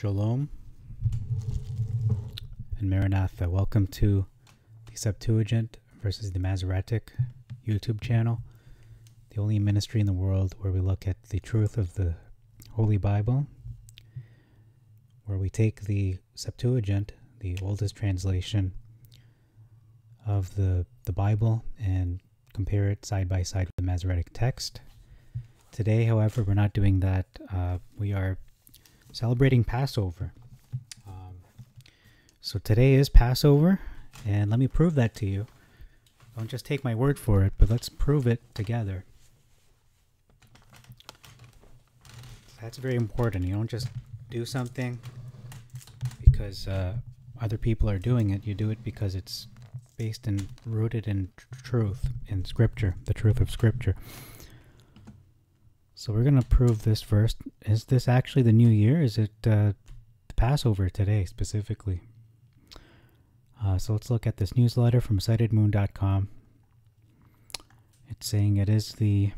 Shalom and Maranatha. Welcome to the Septuagint versus the Masoretic YouTube channel, the only ministry in the world where we look at the truth of the Holy Bible, where we take the Septuagint, the oldest translation of the Bible, and compare it side by side with the Masoretic text. Today, however, we're not doing that. We are celebrating Passover. So today is Passover, and let me prove that to you. Don't just take my word for it, but let's prove it together. That's very important. You don't just do something because other people are doing it. You do it because it's based and rooted in truth, in Scripture, the truth of Scripture. So we're going to prove this first. Is this actually the new year? Is it Passover today specifically? So let's look at this newsletter from citedmoon.com. It's saying it is the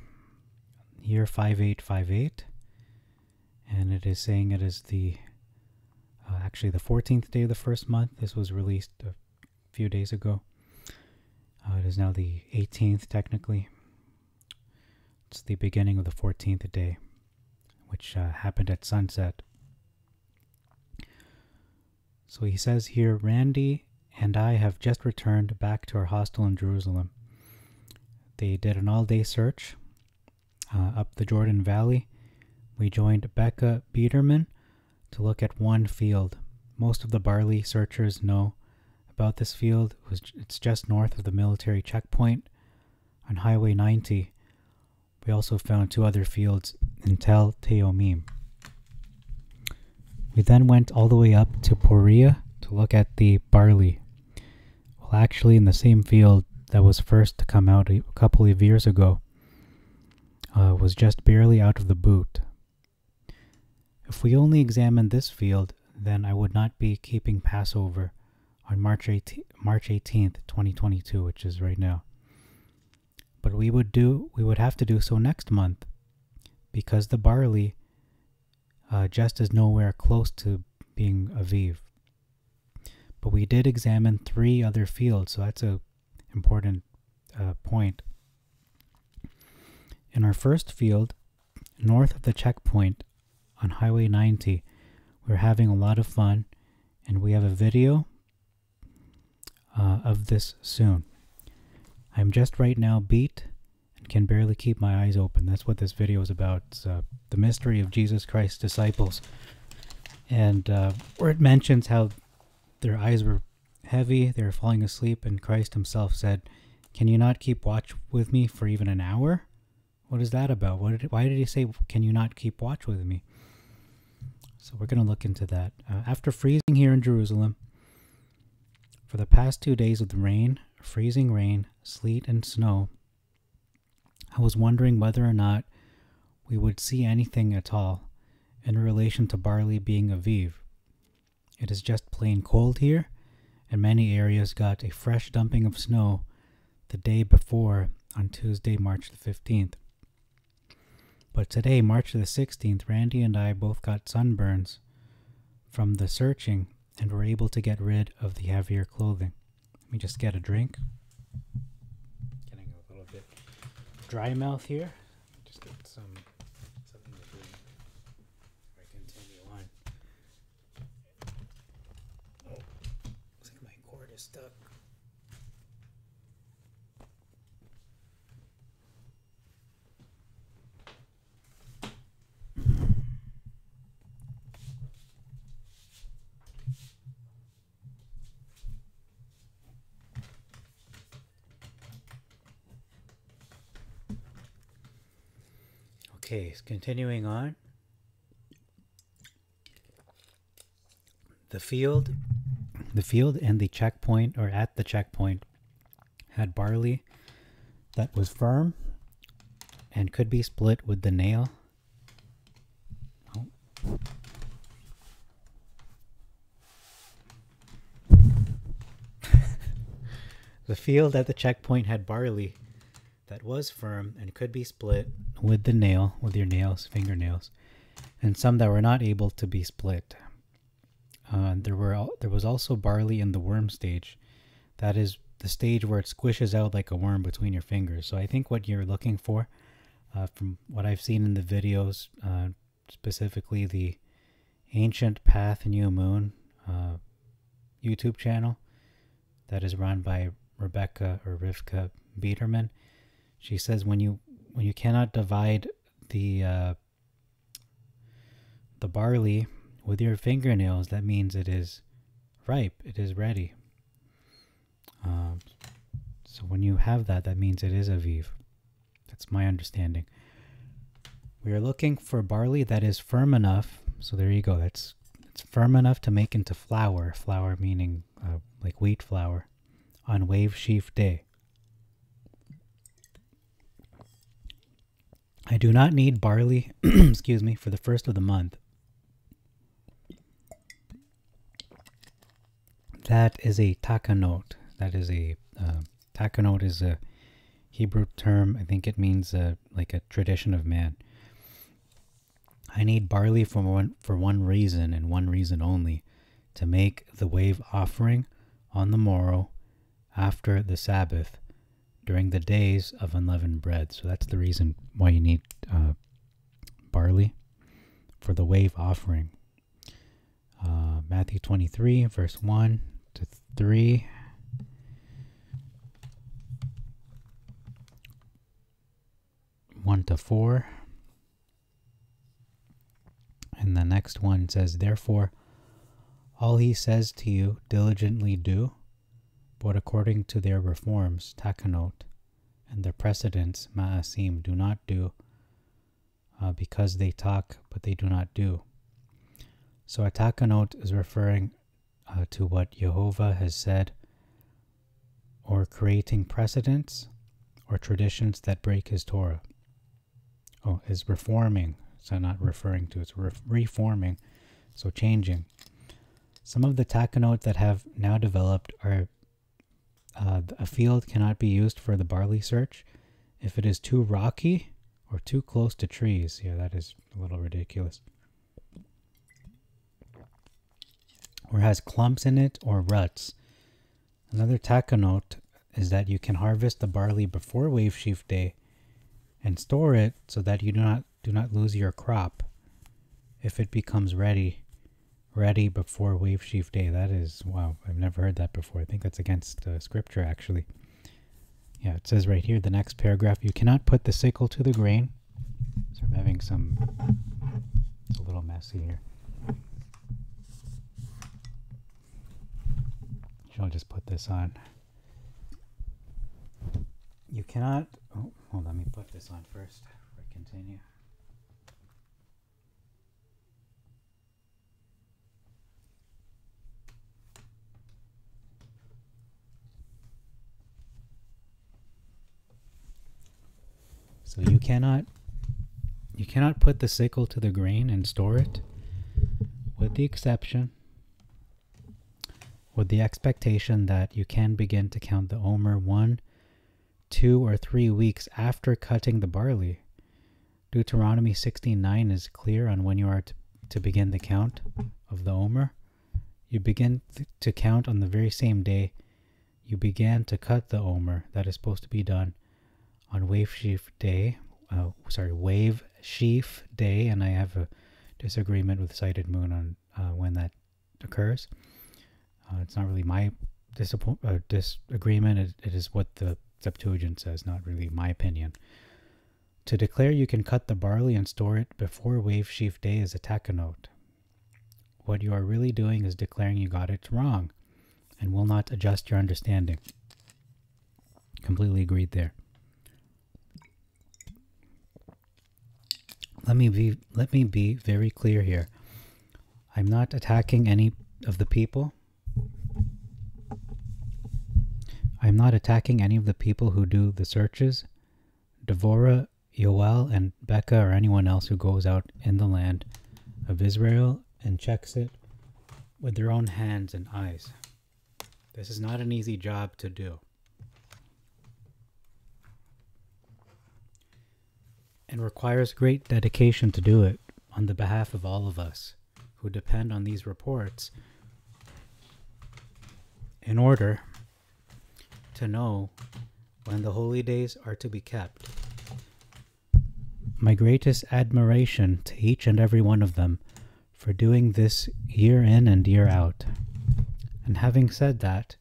year 5858. And it is saying it is the actually the 14th day of the first month. This was released a few days ago. It is now the 18th technically. It's the beginning of the 14th day, which happened at sunset. So he says here, Randy and I have just returned back to our hostel in Jerusalem. They did an all-day search up the Jordan Valley. We joined Becca Biederman to look at one field. Most of the barley searchers know about this field. It's just north of the military checkpoint on Highway 90. We also found two other fields in Tel Teomim. We then went all the way up to Poria to look at the barley. Well, actually in the same field that was first to come out a couple of years ago, was just barely out of the boot. If we only examined this field, then I would not be keeping Passover on March 18th, 2022, which is right now. But we would have to do so next month, because the barley just is nowhere close to being Aviv. But we did examine 3 other fields, so that's a important point. In our first field, north of the checkpoint on Highway 90, we're having a lot of fun, and we have a video of this soon. I'm just right now beat and can barely keep my eyes open. That's what this video is about. It's the mystery of Jesus Christ's disciples. And where it mentions how their eyes were heavy, they were falling asleep, and Christ himself said, "Can you not keep watch with me for even an hour?" What is that about? Why did he say, "Can you not keep watch with me?" So we're going to look into that. After freezing here in Jerusalem, for the past 2 days of the rain, freezing rain, sleet, and snow, I was wondering whether or not we would see anything at all in relation to barley being Aviv. It is just plain cold here, and many areas got a fresh dumping of snow the day before on Tuesday, March the 15th. But today, March the 16th, Randy and I both got sunburns from the searching and were able to get rid of the heavier clothing. Let me just get a drink. Getting a little bit dry mouth here. Just get something to drink before I continue on. Oh, looks like my cord is stuck. Okay, continuing on. The field and the checkpoint, or at the checkpoint, had barley that was firm and could be split with the nail. Oh. The field at the checkpoint had barley that was firm and could be split with the nail, with your nails, fingernails, and some that were not able to be split. There was also barley in the worm stage. That is the stage where it squishes out like a worm between your fingers. So I think what you're looking for, from what I've seen in the videos, specifically the Ancient Path New Moon YouTube channel that is run by Rivka Biederman. She says when you cannot divide the barley with your fingernails, that means it is ripe, it is ready. So when you have that, that means it is Aviv. That's my understanding. We are looking for barley that is firm enough. So there you go. It's firm enough to make into flour. Flour meaning like wheat flour on wave sheaf day. I do not need barley, excuse me, for the first of the month. That is a takanot. That is a takanot is a Hebrew term. I think it means like a tradition of man. I need barley for one reason and one reason only, to make the wave offering on the morrow after the Sabbath during the days of unleavened bread. So that's the reason why you need barley for the wave offering. Matthew 23, verse 1 to 3. One to 4. And the next one says, therefore, all he says to you, diligently do, but according to their reforms, takanot, and their precedents, ma'asim, do not do, because they talk, but they do not do. So a takanot is referring to what Jehovah has said, or creating precedents or traditions that break his Torah. Oh, is reforming. So not referring to, it's reforming, so changing. Some of the takanot that have now developed are a field cannot be used for the barley search if it is too rocky or too close to trees. Yeah, that is a little ridiculous. Or has clumps in it or ruts. Another takanot is that you can harvest the barley before wave sheaf day and store it so that you do not lose your crop if it becomes ready before wave sheaf day. That is, wow, I've never heard that before. I think that's against scripture, actually. Yeah, it says right here, the next paragraph, you cannot put the sickle to the grain. So I'm having it's a little messy here. I'll just put this on. You cannot, hold on, let me put this on first before I continue. So you cannot put the sickle to the grain and store it, with the expectation that you can begin to count the omer 1, 2, or 3 weeks after cutting the barley. Deuteronomy 16:9 is clear on when you are to begin the count of the omer. You begin to count on the very same day you began to cut the omer. That is supposed to be done on wave sheaf day, wave sheaf day, and I have a disagreement with Sighted Moon on when that occurs. It's not really my disagreement. It is what the Septuagint says, not really my opinion. To declare you can cut the barley and store it before wave sheaf day is a takanot. What you are really doing is declaring you got it wrong and will not adjust your understanding. Completely agreed there. Let me be very clear here. I'm not attacking any of the people. I'm not attacking any of the people who do the searches. Devorah, Yoel, and Becca, or anyone else who goes out in the land of Israel and checks it with their own hands and eyes. This is not an easy job to do. And requires great dedication to do it on the behalf of all of us who depend on these reports in order to know when the holy days are to be kept. My greatest admiration to each and every one of them for doing this year in and year out. And having said that,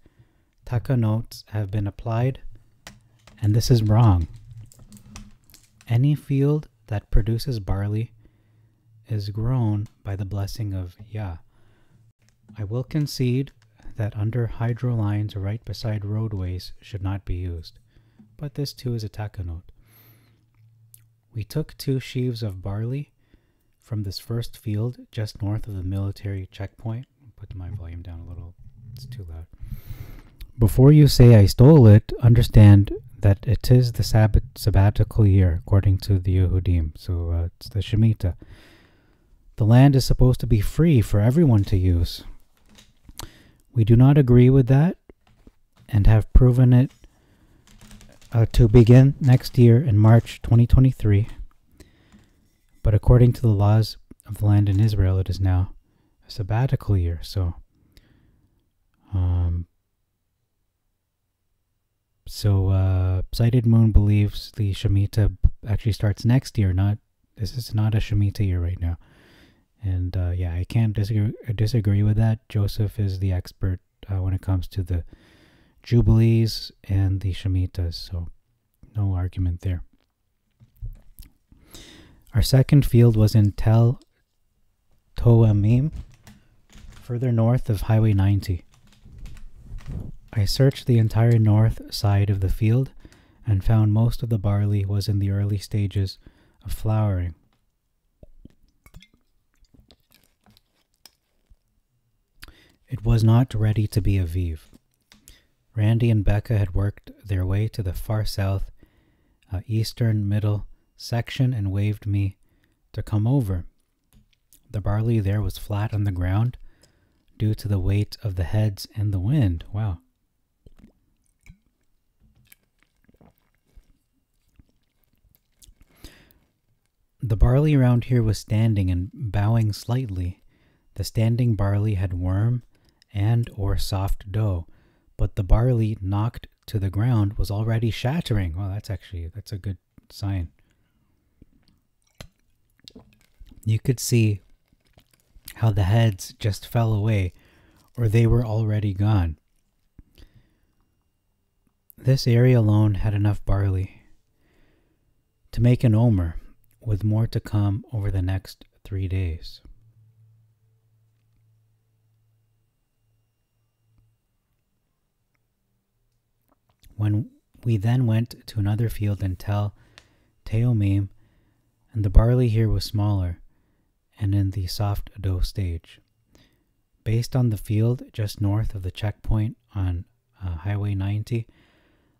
takanot have been applied, and this is wrong. Any field that produces barley is grown by the blessing of Yah. I will concede that under hydro lines right beside roadways should not be used, but this too is a takanot. We took 2 sheaves of barley from this first field just north of the military checkpoint. I'll put my volume down a little, it's too loud. Before you say I stole it, understand that it is the sabbatical year according to the Yehudim, so it's the Shemitah. The land is supposed to be free for everyone to use. We do not agree with that and have proven it to begin next year in March 2023. But according to the laws of the land in Israel, it is now a sabbatical year. So, Sighted Moon believes the Shemitah actually starts next year. This is not a Shemitah year right now. And yeah, I can't disagree with that. Joseph is the expert when it comes to the Jubilees and the Shemitahs, so no argument there. Our second field was in Tel Toamim, further north of Highway 90. I searched the entire north side of the field and found most of the barley was in the early stages of flowering. It was not ready to be Aviv. Randy and Becca had worked their way to the far south, eastern middle section and waved me to come over. The barley there was flat on the ground due to the weight of the heads and the wind. Wow. The barley around here was standing and bowing slightly. The standing barley had worm and or soft dough, but the barley knocked to the ground was already shattering. Well, that's a good sign. You could see how the heads just fell away, or they were already gone. This area alone had enough barley to make an omer, with more to come over the next 3 days. When we then went to another field in Tel Teomim, and the barley here was smaller and in the soft dough stage. Based on the field just north of the checkpoint on Highway 90,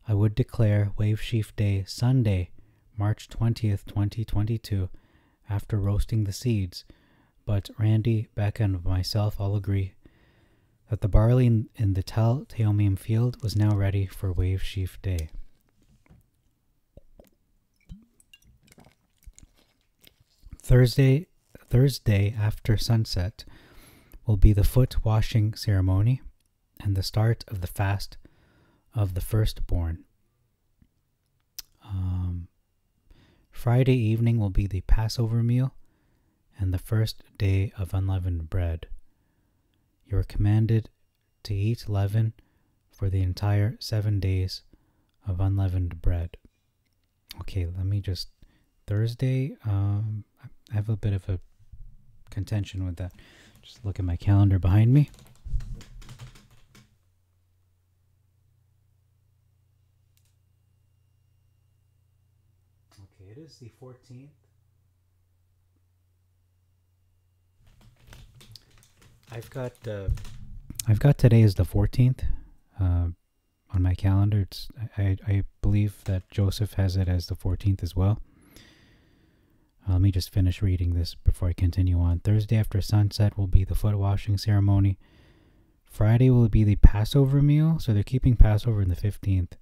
I would declare Wave Sheaf Day Sunday, March 20th, 2022, after roasting the seeds, but Randy, Becca, and myself all agree that the barley in the Tel Teomim field was now ready for Wave Sheaf Day. Thursday after sunset will be the foot washing ceremony and the start of the fast of the firstborn. Friday evening will be the Passover meal and the first day of unleavened bread. You are commanded to eat leaven for the entire 7 days of unleavened bread. Okay, let me just... Thursday, I have a bit of a contention with that. Just look at my calendar behind me. Okay, it is the 14th. I've got today as the 14th on my calendar. I believe that Joseph has it as the 14th as well. Let me just finish reading this before I continue on. Thursday after sunset will be the foot washing ceremony. Friday will be the Passover meal, so they're keeping Passover in the 15th,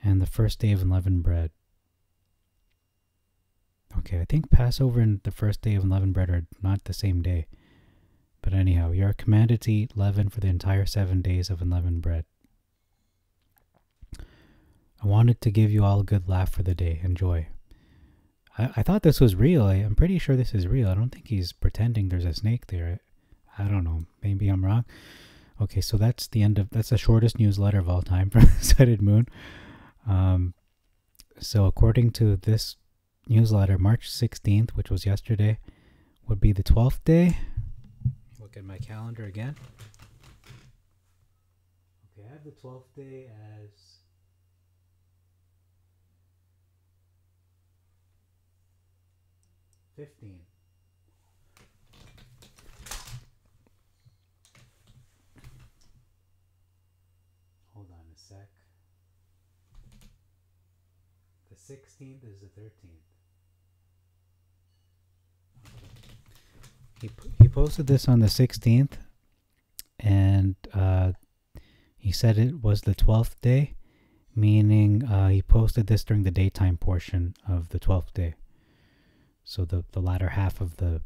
and the first day of unleavened bread. Okay, I think Passover and the first day of unleavened bread are not the same day, but But anyhow, you are commanded to eat leaven for the entire 7 days of unleavened bread. I wanted to give you all a good laugh for the day. Enjoy. I thought this was real. I'm pretty sure this is real. I don't think he's pretending there's a snake there. I don't know. Maybe I'm wrong. Okay, so that's the shortest newsletter of all time from Sighted Moon. So according to this newsletter, March 16th, which was yesterday, would be the 12th day. Look at my calendar again. Okay, I have the 12th day as $15. Hold on a sec. The 16th is the 13th. He posted this on the 16th, and he said it was the 12th day, meaning he posted this during the daytime portion of the 12th day. So the latter half of the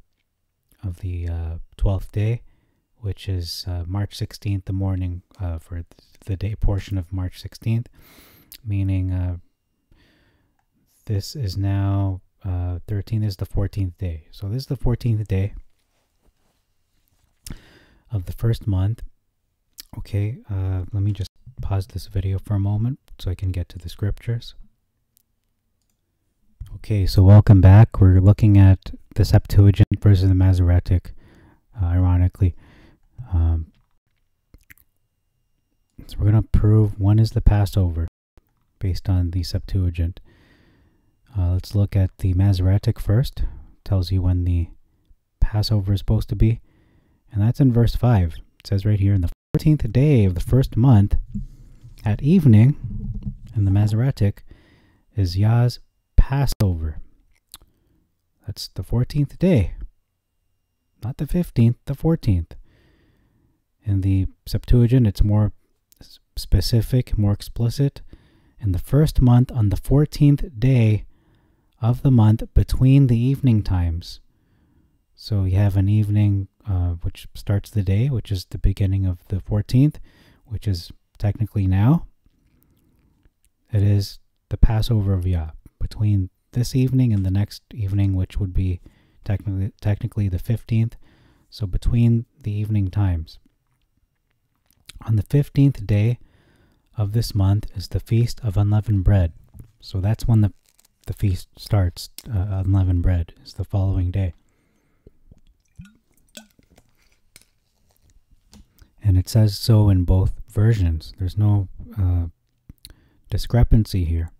12th day, which is March 16th, the morning for the day portion of March 16th, meaning this is now 13 is the 14th day. So this is the 14th day of the first month. Okay, let me just pause this video for a moment so I can get to the scriptures. Okay, so welcome back. We're looking at the Septuagint versus the Masoretic, ironically. So we're going to prove when is the Passover based on the Septuagint. Let's look at the Masoretic first. It tells you when the Passover is supposed to be. And that's in verse 5. It says right here, in the 14th day of the first month, at evening, in the Masoretic, is Yah's Passover. That's the 14th day. Not the 15th, the 14th. In the Septuagint, it's more specific, more explicit. In the first month, on the 14th day of the month, between the evening times. So you have an evening which starts the day, which is the beginning of the 14th, which is technically now. It is the Passover of Yah. Between this evening and the next evening, which would be technically the 15th. So between the evening times. On the 15th day of this month is the Feast of Unleavened Bread. So that's when the feast starts. Unleavened bread is the following day. And it says so in both versions. There's no discrepancy here.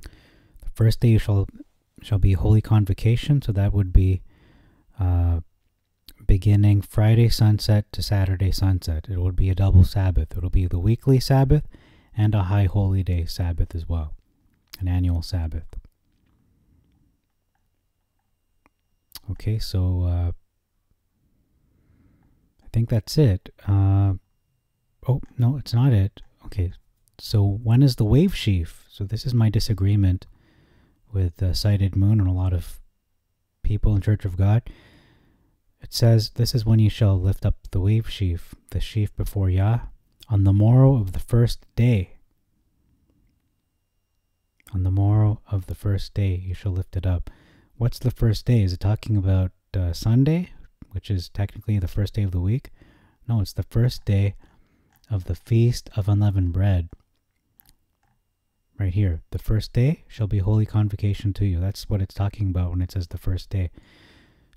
The first day shall be Holy Convocation, so that would be beginning Friday sunset to Saturday sunset. It would be a double Sabbath. It will be the weekly Sabbath and a high holy day Sabbath as well, an annual Sabbath. Okay, so I think that's it. Oh, no, it's not it. Okay, so when is the wave sheaf? So this is my disagreement with Sighted Moon and a lot of people in Church of God. It says, this is when you shall lift up the wave sheaf, the sheaf before Yah, on the morrow of the first day. On the morrow of the first day you shall lift it up. What's the first day? Is it talking about Sunday, which is technically the first day of the week? No, it's the first day of the Feast of Unleavened Bread. Right here, the first day shall be Holy Convocation to you. That's what it's talking about when it says the first day.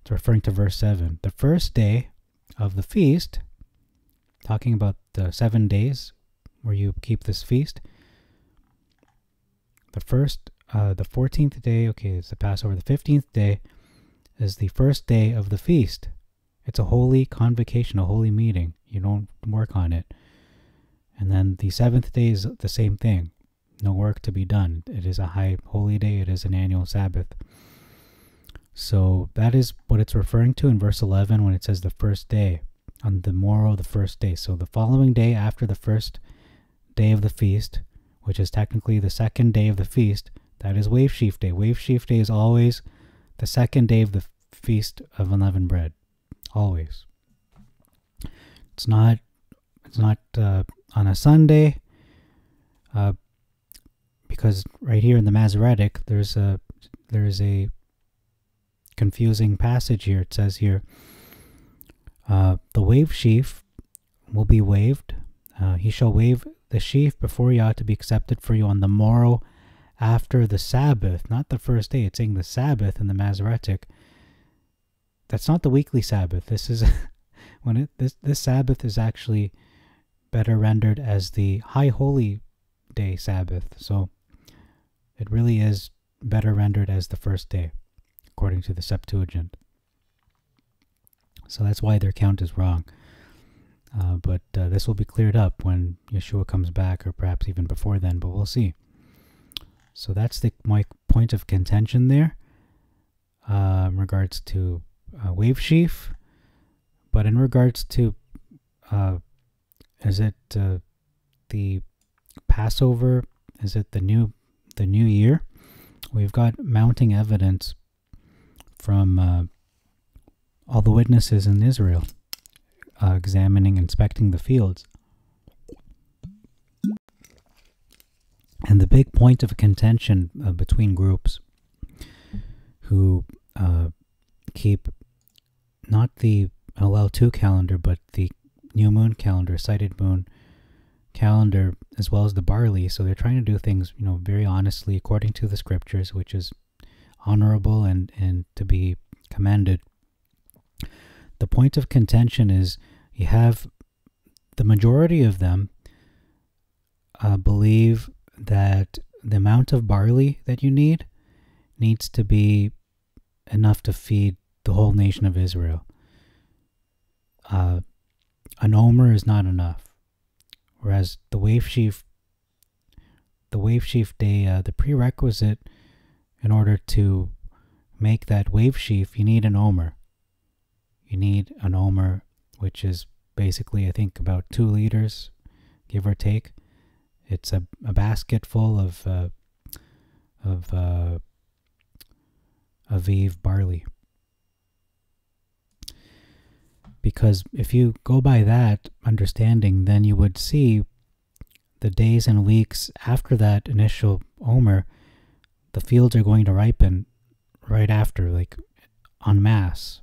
It's referring to verse 7. The first day of the feast, talking about the 7 days where you keep this feast. The 14th day, okay, it's the Passover. The 15th day is the first day of the feast. It's a holy convocation, a holy meeting. You don't work on it. And then the 7th day is the same thing. No work to be done. It is a high holy day. It is an annual Sabbath. So that is what it's referring to in verse 11 when it says the first day, on the morrow of the first day. So the following day after the first day of the feast, which is technically the second day of the feast, that is Wave Sheaf Day. Wave Sheaf Day is always the second day of the Feast of Unleavened Bread. always. It's not on a Sunday, because right here in the Masoretic, there's a confusing passage here. It says here, the wave sheaf will be waved. He shall wave the sheaf before ye ought to be accepted for you on the morrow after the Sabbath, not the first day. It's saying the Sabbath in the Masoretic. That's not the weekly Sabbath. This is this Sabbath is actually better rendered as the High Holy Day Sabbath. So it really is better rendered as the first day, according to the Septuagint. So that's why their count is wrong. But this will be cleared up when Yeshua comes back, or perhaps even before then, but we'll see. So that's my point of contention there, in regards to wave sheaf. But in regards to, is it the Passover? Is it the new year? We've got mounting evidence from all the witnesses in Israel, inspecting the fields. And the big point of contention between groups who keep not the Hillel 2 calendar, but the new moon calendar, sighted moon calendar, as well as the barley. So they're trying to do things, very honestly, according to the scriptures, which is honorable and to be commended. The point of contention is you have the majority of them believe that the amount of barley that you needs to be enough to feed the whole nation of Israel. An omer is not enough. Whereas the wave sheaf day, the prerequisite in order to make that wave sheaf, you need an omer. You need an omer, which is basically, I think, about 2 liters, give or take. It's a basket full of Aviv barley. Because if you go by that understanding, then you would see the days and weeks after that initial omer, the fields are going to ripen right after, like en masse.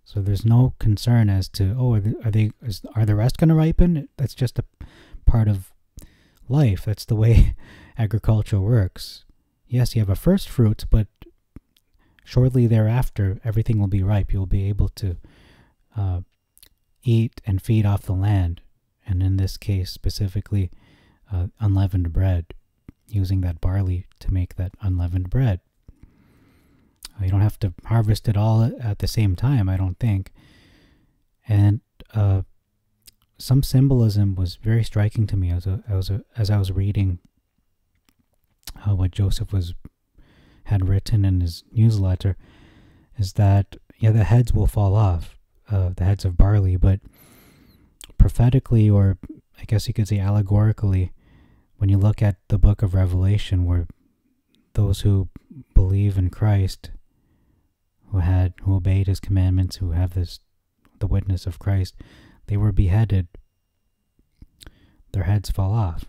So there's no concern as to, are the rest going to ripen? That's just a part of life. That's the way agriculture works. Yes, you have a first fruits, but shortly thereafter, everything will be ripe. You'll be able to eat and feed off the land, and in this case specifically unleavened bread, using that barley to make that unleavened bread. You don't have to harvest it all at the same time, I don't think. And some symbolism was very striking to me as I was reading what Joseph had written in his newsletter, is that the heads will fall off, the heads of barley, but prophetically, or I guess you could say allegorically, when you look at the book of Revelation, where those who believe in Christ, who obeyed his commandments, who have the witness of Christ, they were beheaded. Their heads fall off.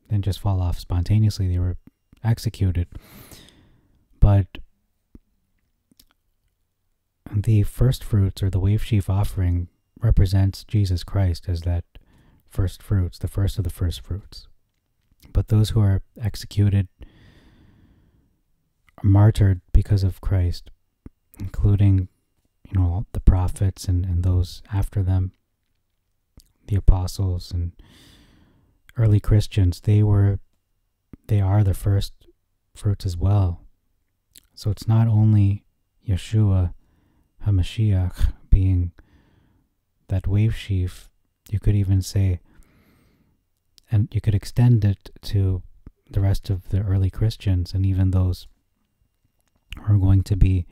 They didn't just fall off spontaneously, they were executed. But the first fruits, or the wave sheaf offering, represents Jesus Christ as that first fruits, the first of the first fruits. But those who are executed, are martyred because of Christ, including the prophets and those after them, the apostles and early Christians, they are the first fruits as well. So it's not only Yeshua HaMashiach being that wave sheaf, you could even say, and you could extend it to the rest of the early Christians, and even those who are going to be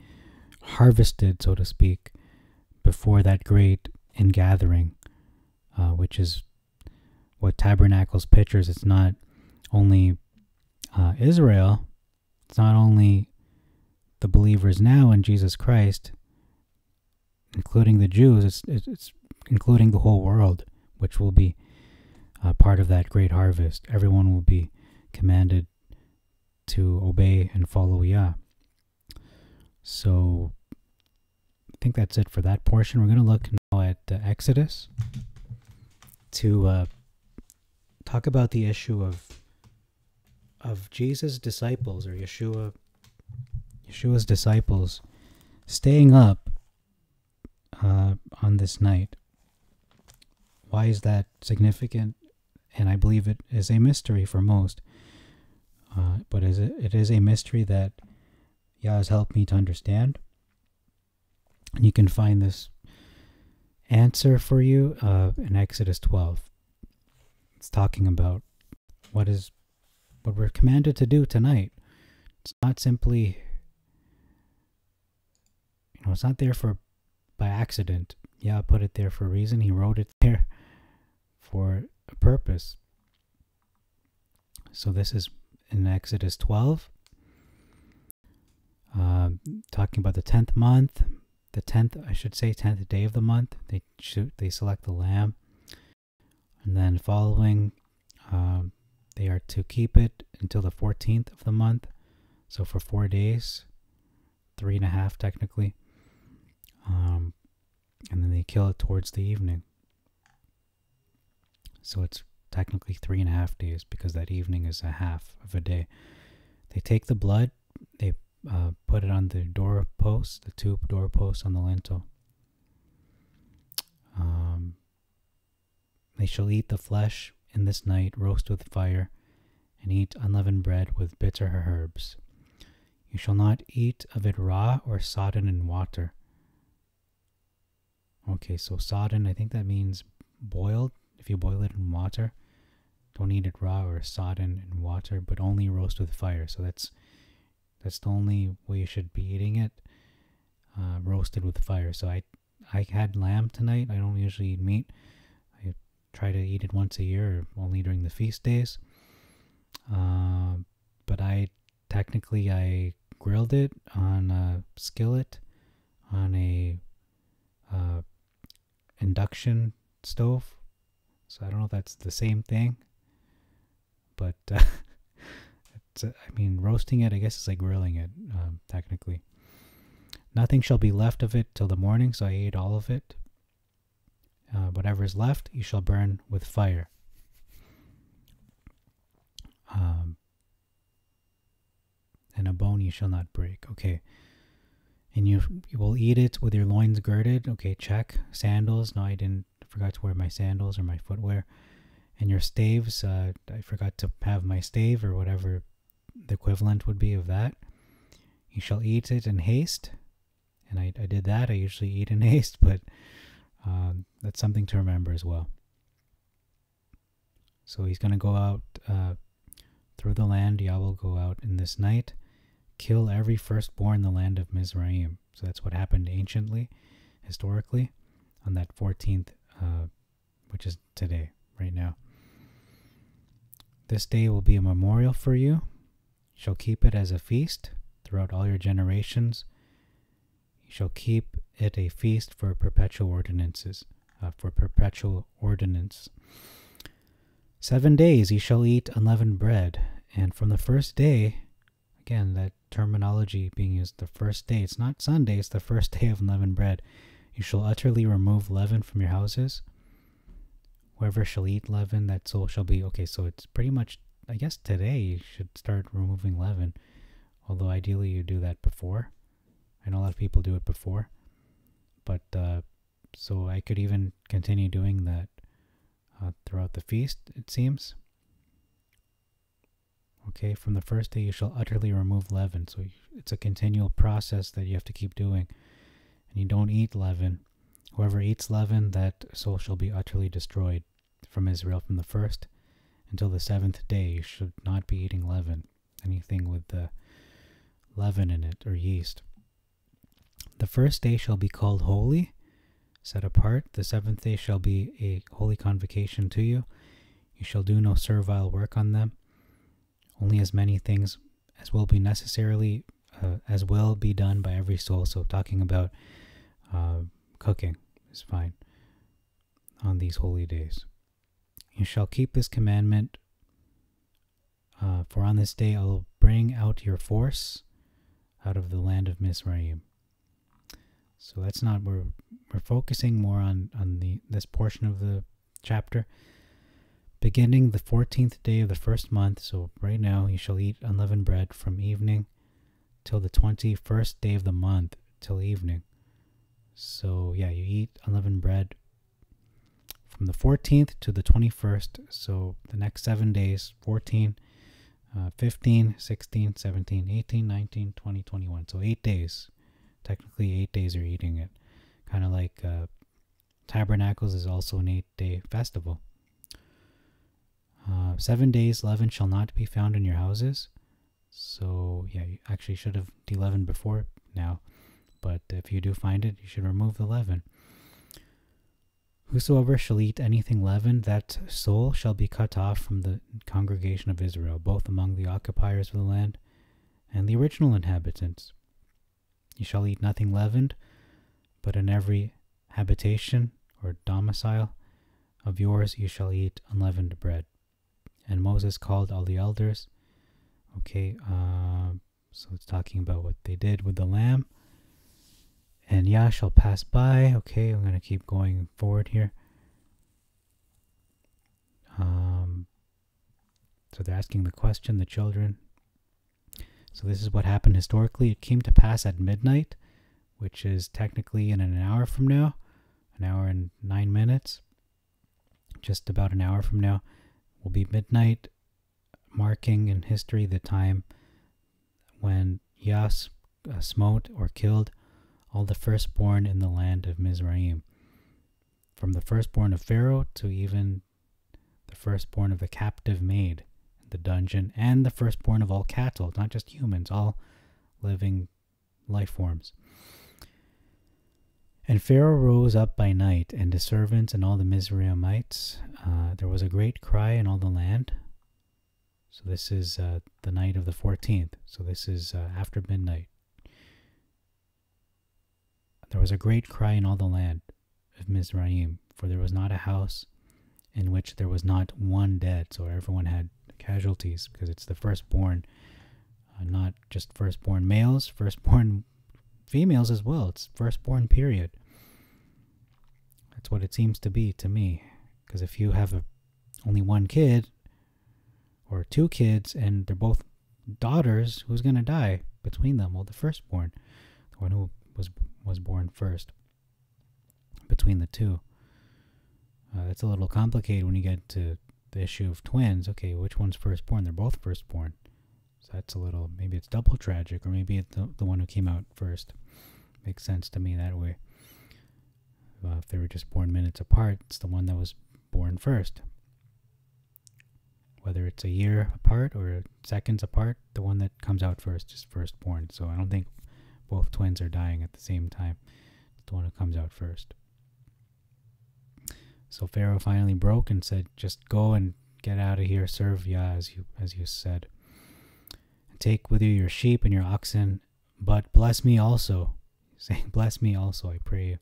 harvested, so to speak, before that great ingathering, which is what Tabernacles pictures. It's not only Israel, it's not only the believers now in Jesus Christ. including the Jews. It's including the whole world, which will be part of that great harvest. Everyone will be commanded to obey and follow Yah. So I think that's it for that portion. We're going to look now at Exodus to talk about the issue of Jesus' disciples, or Yeshua's disciples, staying up on this night. Why is that significant? And I believe it is a mystery for most. But it is a mystery that Yah has helped me to understand. And you can find this answer for you in Exodus 12. It's talking about what we're commanded to do tonight. It's not simply, it's not there by accident. Yah put it there for a reason. He wrote it there for a purpose. So this is in Exodus 12, talking about the 10th month, the 10th day of the month. They select the lamb, and then following, they are to keep it until the 14th of the month, so for 4 days, 3.5 technically, and then they kill it towards the evening. So it's technically 3.5 days, because that evening is a half of a day. They take the blood, they put it on the doorpost, the two doorposts on the lintel. They shall eat the flesh in this night, roast with fire, and eat unleavened bread with bitter herbs. You shall not eat of it raw or sodden in water. Okay, so sodden, I think that means boiled. If you boil it in water, don't eat it raw or sodden in water, but only roast with fire. So that's the only way you should be eating it, roasted with fire. So I had lamb tonight. I don't usually eat meat. I try to eat it once a year, or only during the feast days. But I grilled it on a skillet on a induction stove. So I don't know if that's the same thing, but roasting it, I guess, is like grilling it, technically. Nothing shall be left of it till the morning, so I ate all of it. Whatever is left, you shall burn with fire. And a bone you shall not break. Okay. And you will eat it with your loins girded. Okay, check. Sandals. No, I forgot to wear my sandals or my footwear. And your staves. I forgot to have my stave, or whatever the equivalent would be of that. You shall eat it in haste. And I did that. I usually eat in haste, but that's something to remember as well. So he's going to go out through the land. Yah will go out in this night, kill every firstborn in the land of Mizraim. So that's what happened anciently, historically, on that 14th, which is today, right now. This day will be a memorial for you. You shall keep it as a feast throughout all your generations. You shall keep it a feast for perpetual ordinances, 7 days ye shall eat unleavened bread, and from the first day, again, that terminology being used, the first day, it's not Sunday, it's the first day of unleavened bread. You shall utterly remove leaven from your houses. Whoever shall eat leaven, that soul shall be. Okay, so it's pretty much, I guess today you should start removing leaven, although ideally you do that before. I know a lot of people do it before, but so I could even continue doing that throughout the feast, it seems. Okay, from the first day you shall utterly remove leaven. So it's a continual process that you have to keep doing. And you don't eat leaven. Whoever eats leaven, that soul shall be utterly destroyed from Israel. From the first until the 7th day, you should not be eating leaven, anything with the leaven in it, or yeast. The first day shall be called holy, set apart. The 7th day shall be a holy convocation to you. You shall do no servile work on them, only as many things as will be necessarily, as will be done by every soul. So talking about cooking is fine on these holy days. You shall keep this commandment, for on this day I will bring out your force out of the land of Mizraim. So that's not, we're focusing more on this portion of the chapter. Beginning the 14th day of the first month, so right now, you shall eat unleavened bread from evening till the 21st day of the month till evening. So yeah, you eat unleavened bread from the 14th to the 21st. So the next 7 days, 14, 15, 16, 17, 18, 19, 20, 21. So 8 days. Technically 8 days are eating it. Kind of like Tabernacles is also an 8-day festival. 7 days leaven shall not be found in your houses. So yeah, you actually should have de-leavened before now. But if you do find it, you should remove the leaven. Whosoever shall eat anything leavened, that soul shall be cut off from the congregation of Israel, both among the occupiers of the land and the original inhabitants. You shall eat nothing leavened, but in every habitation or domicile of yours you shall eat unleavened bread. And Moses called all the elders. Okay, so it's talking about what they did with the lamb. And Yah shall pass by. Okay, I'm going to keep going forward here. So they're asking the question, the children. So this is what happened historically. It came to pass at midnight, which is technically in an hour from now, an hour and 9 minutes. Just about an hour from now will be midnight, marking in history the time when Yah smote or killed all the firstborn in the land of Mizraim, from the firstborn of Pharaoh to even the firstborn of the captive maid in the dungeon, and the firstborn of all cattle, not just humans, all living life forms. And Pharaoh rose up by night, and his servants and all the Mizraimites. There was a great cry in all the land. So this is the night of the 14th. So this is after midnight. There was a great cry in all the land of Mizraim, for there was not a house in which there was not one dead. So everyone had casualties, because it's the firstborn, not just firstborn males, firstborn females as well. It's firstborn, period. That's what it seems to be to me. Because if you have only one kid or two kids and they're both daughters, who's going to die between them? Well, the firstborn, the one who was born first between the two. That's a little complicated when you get to the issue of twins. Okay, which one's firstborn? They're both firstborn. So that's a little, maybe it's double tragic, or maybe it's the one who came out first. Makes sense to me that way. If they were just born minutes apart, it's the one that was born first. Whether it's a year apart or seconds apart, the one that comes out first is firstborn. So I don't think both twins are dying at the same time. It's the one who comes out first. So Pharaoh finally broke and said, just go and get out of here, serve Yah as you said. And take with you your sheep and your oxen, but bless me also. He's saying, bless me also, I pray you.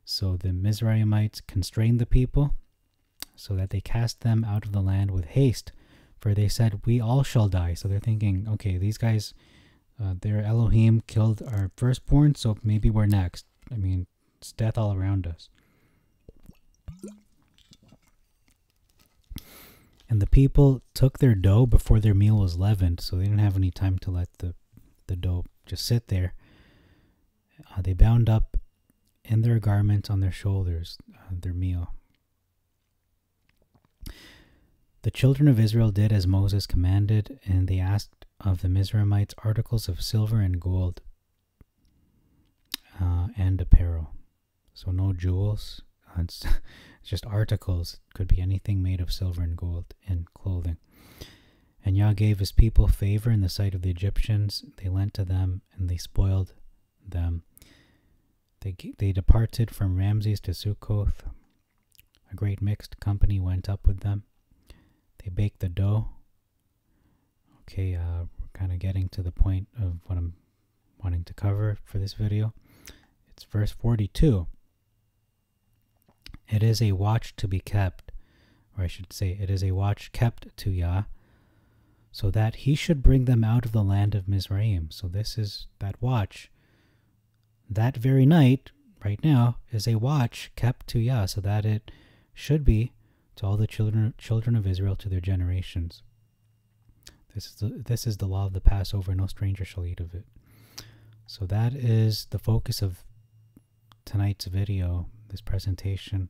So the Mizraimites constrained the people, so that they cast them out of the land with haste, for they said, we all shall die. So they're thinking, okay, these guys, their Elohim killed our firstborn, so maybe we're next. I mean, it's death all around us. And the people took their dough before their meal was leavened, so they didn't have any time to let the dough just sit there. They bound up in their garments on their shoulders their meal. The children of Israel did as Moses commanded, and they asked of the Mizraimites articles of silver and gold and apparel. So no jewels. It's just articles. It could be anything made of silver and gold and clothing. And Yah gave his people favor in the sight of the Egyptians. They lent to them, and they spoiled them. They departed from Ramses to Sukkoth. A great mixed company went up with them. They baked the dough. Okay, we're kind of getting to the point of what I'm wanting to cover for this video. It's verse 42. It is a watch to be kept, or I should say, it is a watch kept to Yah, so that he should bring them out of the land of Mizraim. So this is that watch. That very night, right now, is a watch kept to Yah, so that it should be to all the children of Israel to their generations. This is the law of the Passover. No stranger shall eat of it. So that is the focus of tonight's video. This presentation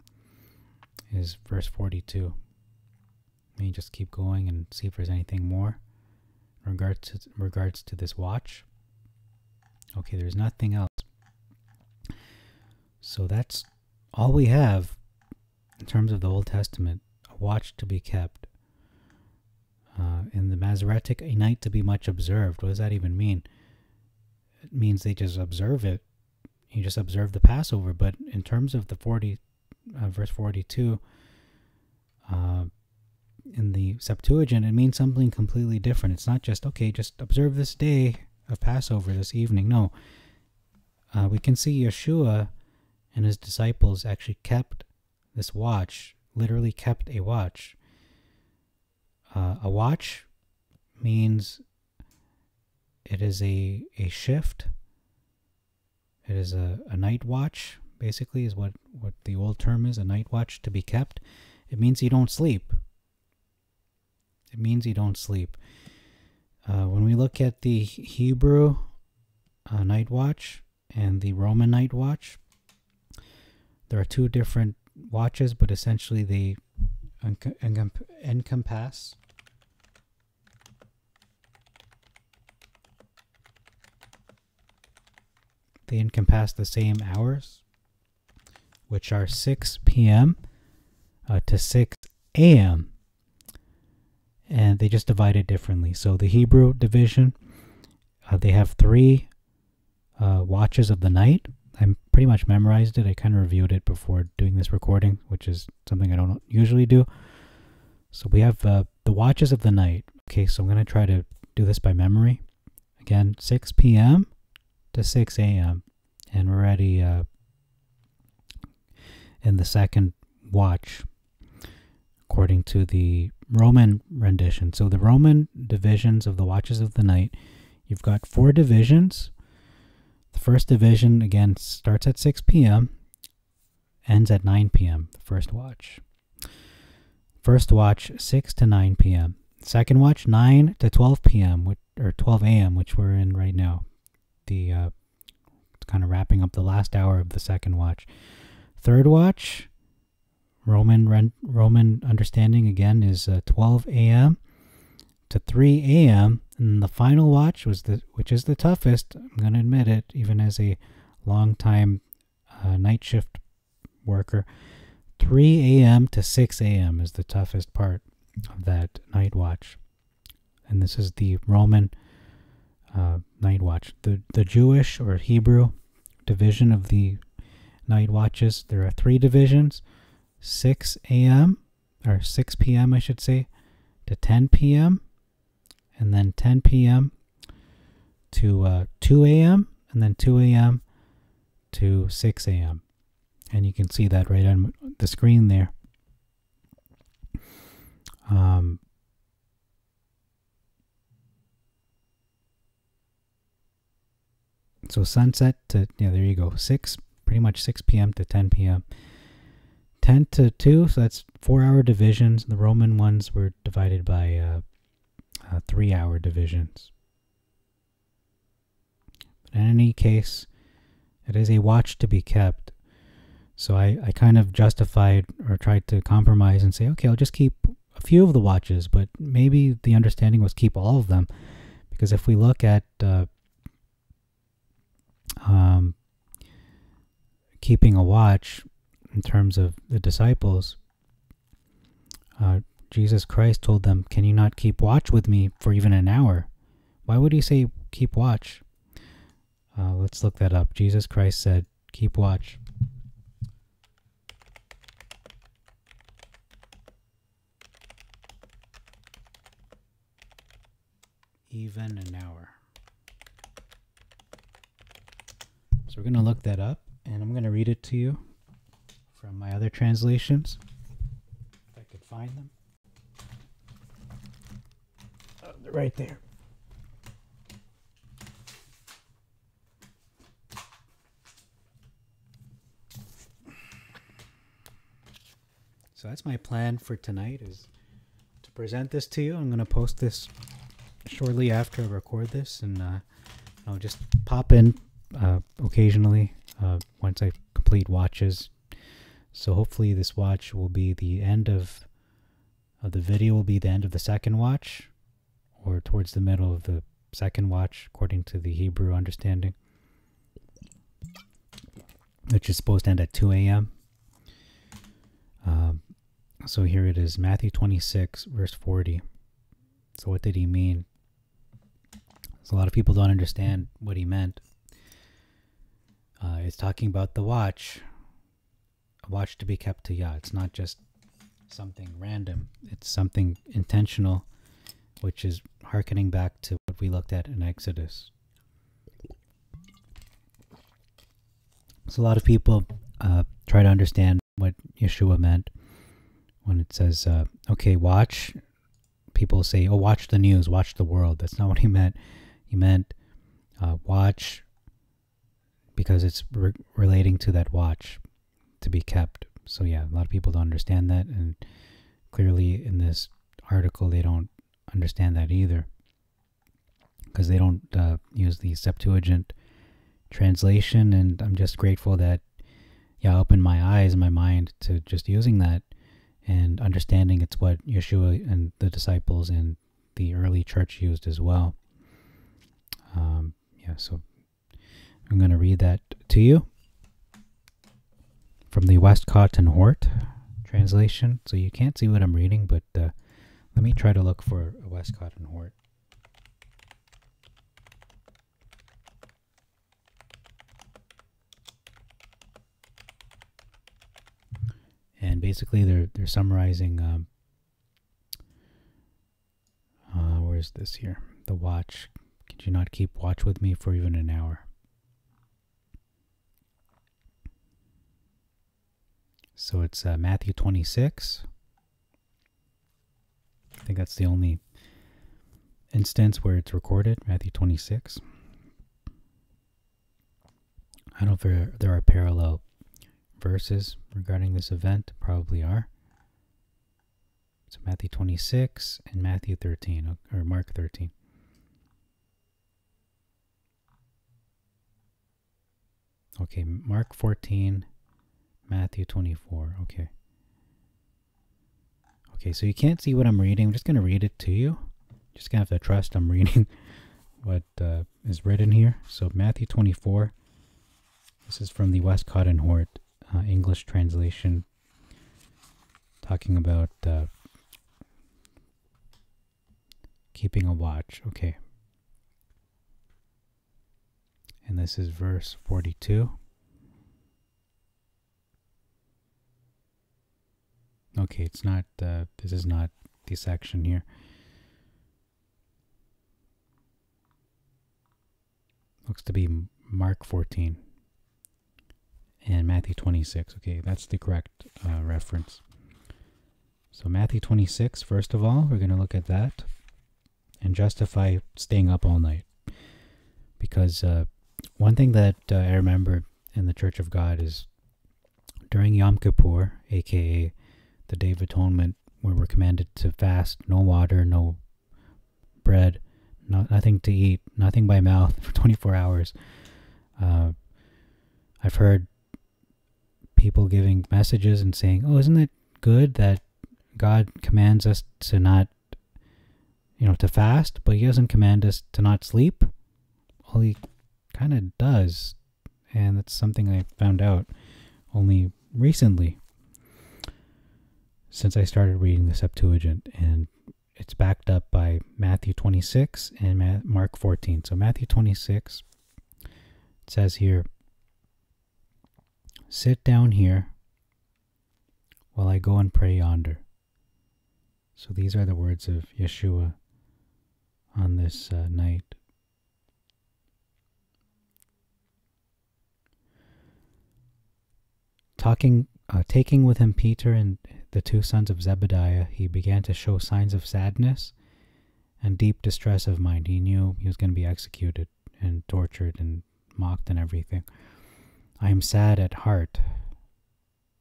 is verse 42. Let me just keep going and see if there's anything more in regards to this watch. Okay, there's nothing else. So that's all we have in terms of the Old Testament, a watch to be kept. In the Masoretic, a night to be much observed. What does that even mean? It means they just observe it. You just observe the Passover. But in terms of the verse 42, in the Septuagint, it means something completely different. It's not just, okay, just observe this day of Passover this evening. No. We can see Yeshua and his disciples actually kept this watch, literally kept a watch. A watch means it is a shift. It is a night watch, basically, is what the old term is, a night watch to be kept. It means you don't sleep. It means you don't sleep. When we look at the Hebrew night watch and the Roman night watch, there are two different watches, but essentially they encompass the same hours, which are 6 p.m. To 6 a.m. And they just divide it differently. So the Hebrew division, they have 3 watches of the night. I pretty much memorized it. I kind of reviewed it before doing this recording, which is something I don't usually do. So we have the watches of the night. Okay, so I'm going to try to do this by memory. Again, 6 p.m. to 6 a.m. And we're already in the second watch, according to the Roman rendition. So the Roman divisions of the watches of the night, you've got 4 divisions. The first division, again, starts at 6 p.m., ends at 9 p.m., the first watch. First watch, 6 to 9 p.m. Second watch, 9 to 12 p.m., or 12 a.m., which we're in right now. The kind of wrapping up the last hour of the second watch. Third watch, Roman understanding, again, is 12 a.m. to 3 a.m., and the final watch which is the toughest. I'm going to admit it, even as a long-time night shift worker. 3 a.m. to 6 a.m. is the toughest part of that night watch, and this is the Roman night watch. The Jewish or Hebrew division of the night watches, there are 3 divisions: 6 a.m. or 6 p.m. I should say to 10 p.m. and then 10 p.m. to 2 a.m. and then 2 a.m. to 6 a.m. And you can see that right on the screen there. So sunset to, yeah, there you go, pretty much 6 p.m. to 10 p.m. 10 to 2, so that's 4-hour divisions. The Roman ones were divided by 3-hour divisions. But in any case, it is a watch to be kept. So I kind of justified or tried to compromise and say, okay, I'll just keep a few of the watches, but maybe the understanding was keep all of them. Because if we look at keeping a watch in terms of the disciples, Jesus Christ told them, can you not keep watch with me for even an hour? Why would he say keep watch? Let's look that up. Jesus Christ said, keep watch. Even an hour. So we're going to look that up, and I'm going to read it to you from my other translations, if I could find them. Oh, they're right there. So that's my plan for tonight, is to present this to you. I'm going to post this shortly after I record this, and I'll just pop in occasionally once I complete watches. So hopefully this watch will be the end of the video, will be the end of the second watch, or towards the middle of the second watch, according to the Hebrew understanding, which is supposed to end at 2 a.m. So here it is, Matthew 26, verse 40. So what did he mean? So a lot of people don't understand what he meant. It's talking about the watch, a watch to be kept to Yah. It's not just something random. It's something intentional, which is hearkening back to what we looked at in Exodus. So a lot of people try to understand what Yeshua meant when it says, okay, watch. People say, oh, watch the news, watch the world. That's not what he meant. He meant watch because it's relating to that watch to be kept. So yeah, a lot of people don't understand that, and clearly in this article they don't understand that either, because they don't use the Septuagint translation. And I'm just grateful that opened my eyes and my mind to just using that and understanding it's what Yeshua and the disciples and the early church used as well. So I'm going to read that to you from the Westcott and Hort translation. So you can't see what I'm reading, but let me try to look for a Westcott and Hort. And basically they're summarizing, where's this here? The watch. Could you not keep watch with me for even an hour? So it's Matthew 26. I think that's the only instance where it's recorded, Matthew 26. I don't know if there are parallel verses regarding this event. Probably are. So Matthew 26 and Matthew 13, or Mark 13. Okay, Mark 14, Matthew 24. Okay. Okay, so you can't see what I'm reading. I'm just going to read it to you. Just going to have to trust I'm reading what is written here. So Matthew 24. This is from the Westcott and Hort English translation, talking about keeping a watch. Okay. And this is verse 42. Okay, it's not, this is not the section here. Looks to be Mark 14 and Matthew 26. Okay, that's the correct reference. So Matthew 26, first of all, we're going to look at that and justify staying up all night. Because one thing that I remember in the Church of God is during Yom Kippur, aka the Day of Atonement, where we're commanded to fast, no water, no bread, nothing to eat, nothing by mouth for 24 hours. I've heard people giving messages and saying, oh, isn't it good that God commands us to not, to fast, but he doesn't command us to not sleep? Well, he kind of does, and that's something I found out only recently, since I started reading the Septuagint, and it's backed up by Matthew 26 and Mark 14. So Matthew 26, it says here, sit down here while I go and pray yonder. So these are the words of Yeshua on this night. Talking Taking with him Peter and the two sons of Zebediah, he began to show signs of sadness and deep distress of mind. He knew he was going to be executed and tortured and mocked and everything. I am sad at heart,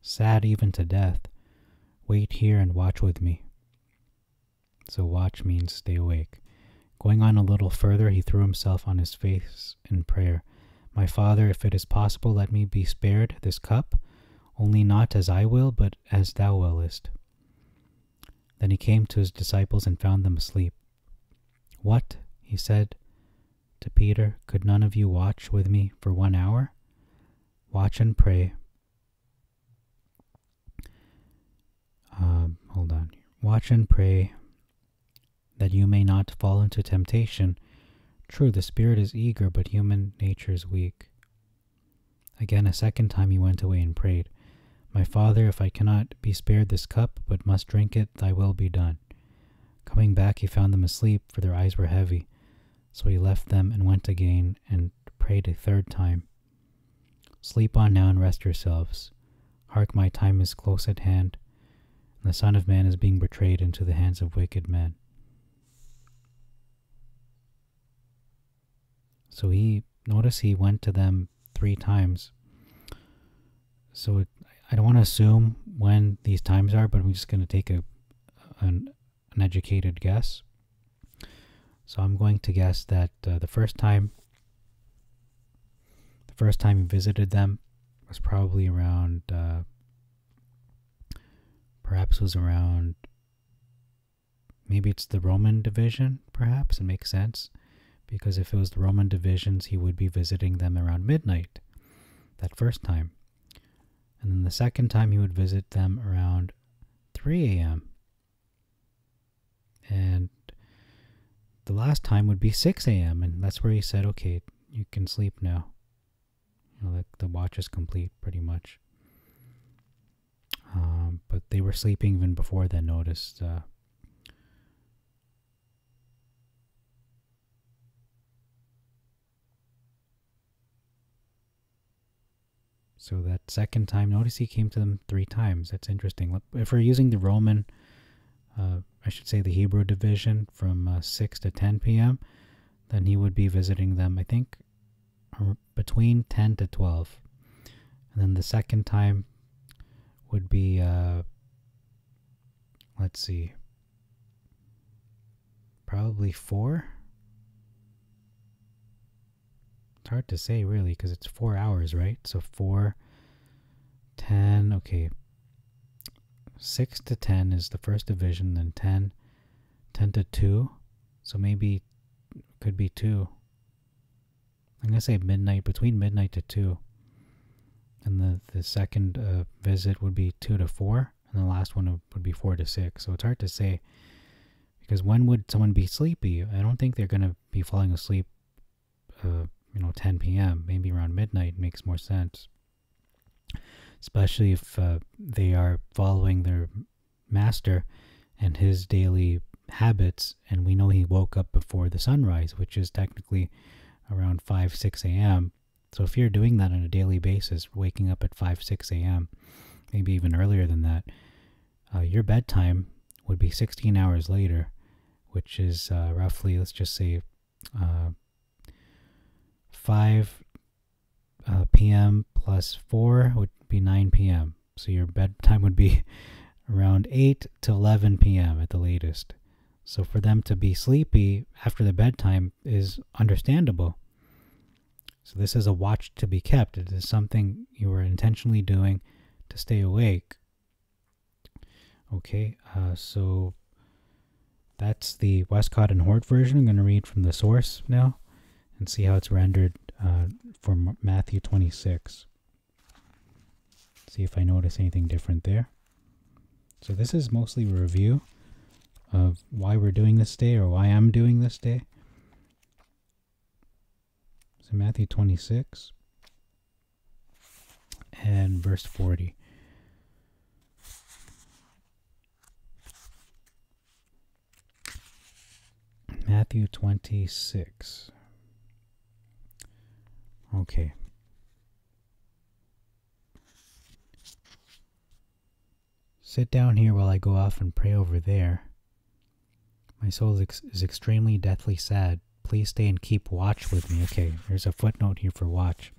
sad even to death. Wait here and watch with me. So watch means stay awake. Going on a little further, he threw himself on his face in prayer. My Father, if it is possible, let me be spared this cup, only not as I will, but as thou willest. Then he came to his disciples and found them asleep. What, he said to Peter, could none of you watch with me for 1 hour? Watch and pray. Watch and pray that you may not fall into temptation. True, the spirit is eager, but human nature is weak. Again, a second time he went away and prayed, My Father, if I cannot be spared this cup, but must drink it, thy will be done. Coming back, he found them asleep, for their eyes were heavy. So he left them and went again and prayed a third time. Sleep on now and rest yourselves. Hark, my time is close at hand, and the Son of Man is being betrayed into the hands of wicked men. So notice he went to them 3 times. So I don't want to assume when these times are, but I'm just going to take an educated guess. So I'm going to guess that the first time he visited them was probably around, maybe it's the Roman division, perhaps. It makes sense. Because if it was the Roman divisions, he would be visiting them around midnight, that first time. And then the second time he would visit them around 3 a.m. And the last time would be 6 a.m. And that's where he said, okay, you can sleep now. Like the watch is complete, pretty much. But they were sleeping even before then, noticed. So that second time, notice he came to them 3 times. That's interesting. If we're using the Roman, I should say the Hebrew division from 6 to 10 p.m., then he would be visiting them, I think, between 10 to 12. And then the second time would be, let's see, probably 4. It's hard to say, really, because it's 4 hours, right? So 4, 10, okay. 6 to 10 is the first division, then 10 to 2. So maybe it could be 2. I'm going to say midnight, between midnight to 2. And the second visit would be 2 to 4. And the last one would be 4 to 6. So it's hard to say, because when would someone be sleepy? I don't think they're going to be falling asleep 10 p.m., maybe around midnight makes more sense. Especially if they are following their master and his daily habits, and we know he woke up before the sunrise, which is technically around 5, 6 a.m. So if you're doing that on a daily basis, waking up at 5, 6 a.m., maybe even earlier than that, your bedtime would be 16 hours later, which is roughly, let's just say, 5 p.m. plus 4 would be 9 p.m. So your bedtime would be around 8 to 11 p.m. at the latest. So for them to be sleepy after the bedtime is understandable. So this is a watch to be kept. It is something you are intentionally doing to stay awake. Okay, so that's the Westcott and Hort version. I'm going to read from the source now and see how it's rendered for Matthew 26. See if I notice anything different there. So this is mostly a review of why we're doing this day, or why I'm doing this day. So Matthew 26 and verse 40. Matthew 26. Okay. Sit down here while I go off and pray over there. My soul is extremely deathly sad. Please stay and keep watch with me. Okay, there's a footnote here for watch.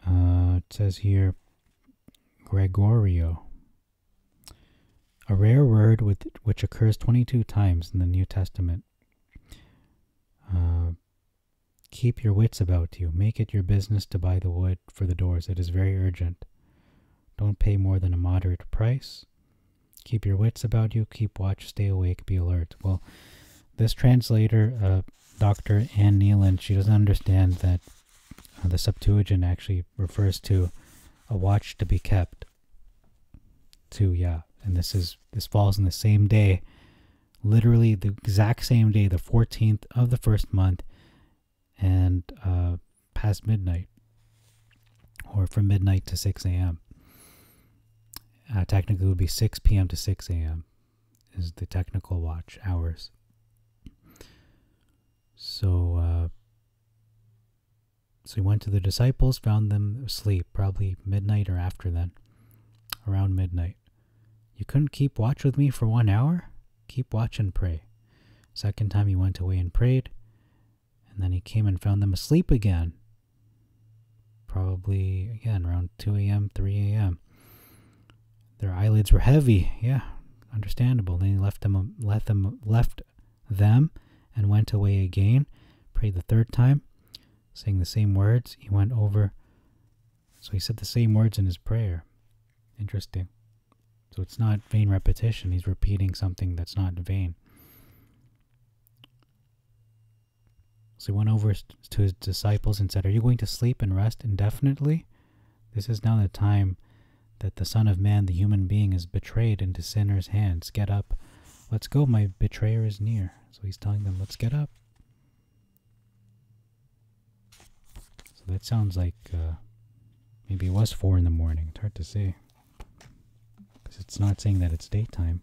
It says here, Gregorio. A rare word which occurs 22 times in the New Testament. Keep your wits about you. Make it your business to buy the wood for the doors. It is very urgent. Don't pay more than a moderate price. Keep your wits about you. Keep watch. Stay awake. Be alert. Well, this translator, Dr. Ann Neelan, she doesn't understand that the Septuagint actually refers to a watch to be kept. And this falls in the same day, literally the exact same day, the 14th of the first month, and past midnight, or from midnight to 6 a.m. Technically, it would be 6 p.m. to 6 a.m. is the technical watch hours. So he went to the disciples, found them asleep, probably midnight or after then, around midnight. You couldn't keep watch with me for 1 hour? Keep watch and pray. Second time he went away and prayed, and then he came and found them asleep again. Probably, again, around 2 a.m., 3 a.m. Their eyelids were heavy. Yeah, understandable. Then he left them and went away again. Prayed the third time, saying the same words. He went over. So he said the same words in his prayer. Interesting. So it's not vain repetition. He's repeating something that's not vain. So he went over to his disciples and said, "Are you going to sleep and rest indefinitely? This is now the time that the Son of Man, the human being, is betrayed into sinners' hands. Get up. Let's go. My betrayer is near." So he's telling them, let's get up. So that sounds like maybe it was 4 in the morning. It's hard to say, because it's not saying that it's daytime.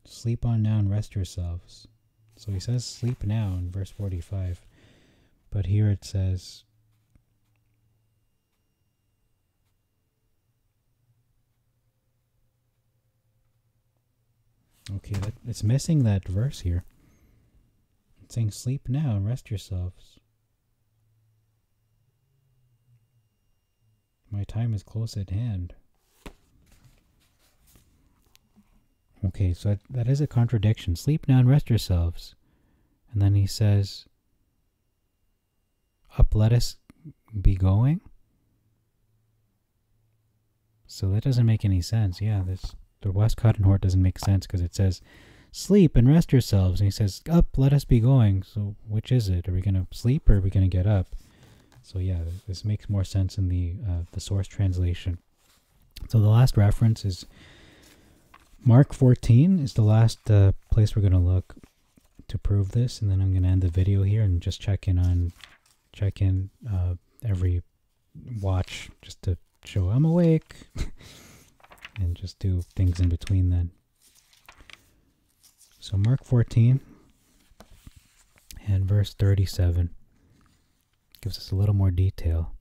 Sleep on now and rest yourselves. So he says sleep now in verse 45. But here it says, okay, it's missing that verse here. It's saying sleep now and rest yourselves. My time is close at hand. Okay, so that is a contradiction. Sleep now and rest yourselves. And then he says, up, let us be going. So that doesn't make any sense. Yeah, the Westcott and Hort doesn't make sense, because it says, sleep and rest yourselves. And he says, up, let us be going. So which is it? Are we going to sleep or are we going to get up? So yeah, this makes more sense in the source translation. So the last reference is Mark 14 is the last place we're going to look to prove this, and then I'm going to end the video here and just check in every watch just to show I'm awake and just do things in between then. So Mark 14 and verse 37 gives us a little more detail.